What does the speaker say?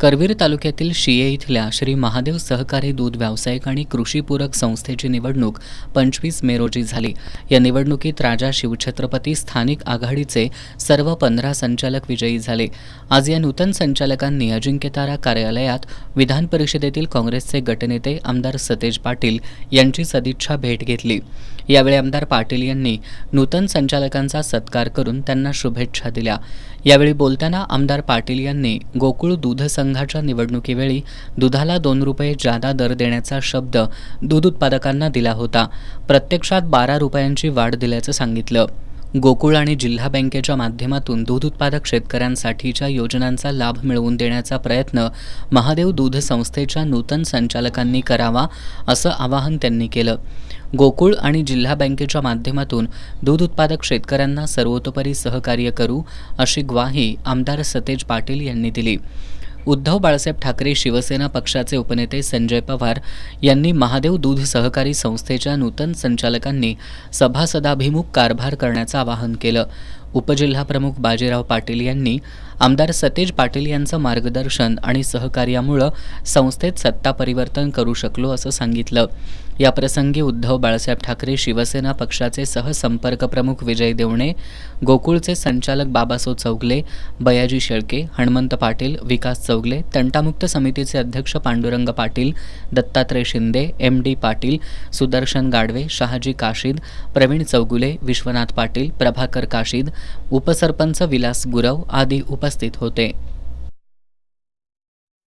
करवीर तालुक्यातील शिये इथल्या श्री महादेव सहकारी दूध व्यावसायिक आणि कृषीपूरक संस्थेची निवडणूक 25 मे रोजी झाली। या निवडणुकीत राजा शिवछत्रपती स्थानिक आघाडीचे सर्व 15 संचालक विजयी झाले। आज या नूतन संचालकांनी अजिंक्यतारा कार्यालयात विधान परिषदेतील काँग्रेसचे गटनेते आमदार सतेज पाटील यांची सदिच्छा भेट घेतली। यावेळी आमदार पाटील यांनी नूतन संचालकांचा सत्कार करून त्यांना शुभेच्छा दिल्या। यावेळी बोलताना आमदार पाटील यांनी गोकुळ दूध संघाच्या निवडणुकीवेळी दुधाला 2 रुपये जादा दर देण्याचा शब्द दूध उत्पादकांना दिला होता। प्रत्यक्षात 12 रुपयांची वाढ दिल्याचं सांगितलं। गोकुळ आणि जिल्हा बँकेच्या माध्यमातून दूध उत्पादक शेतकऱ्यांसाठीच्या योजनांचा लाभ मिळवून देण्याचा प्रयत्न महादेव दूध संस्थेच्या नूतन संचालकांनी करावा असं आवाहन त्यांनी केलं। गोकुळ आणि जिल्हा बँकेच्या माध्यमातून दूध उत्पादक शेतकऱ्यांना सर्वतोपरी सहकार्य करू अशी ग्वाही आमदार सतेज पाटील यांनी दिली। उद्धव बाळासाहेब ठाकरे शिवसेना पक्षाचे उपनेते संजय पवार यांनी महादेव दूध सहकारी संस्थेच्या नूतन संचालकांनी सभासदाभिमुख कारभार करण्याचं आवाहन केलं। उपजिल्हाप्रमुख बाजीराव पाटील यांनी आमदार सतेज पाटील यांचं मार्गदर्शन आणि सहकार्यामुळे संस्थेत सत्ता परिवर्तन करू शकलो असं सांगितलं। याप्रसंगी उद्धव बाळासाहेब ठाकरे शिवसेना पक्षाचे सहसंपर्क प्रमुख विजय देवणे, गोकुळचे संचालक बाबासो चौगले, बयाजी शेळके, हणमंत पाटील, विकास चौगले, तंटामुक्त समितीचे अध्यक्ष पांडुरंग पाटील, दत्तात्रय शिंदे, MD पाटील, सुदर्शन गाडवे, शहाजी काशीद, प्रवीण चौगुले, विश्वनाथ पाटील, प्रभाकर काशीद, उपसरपंच विलास गुरव आदी उपस्थित होते।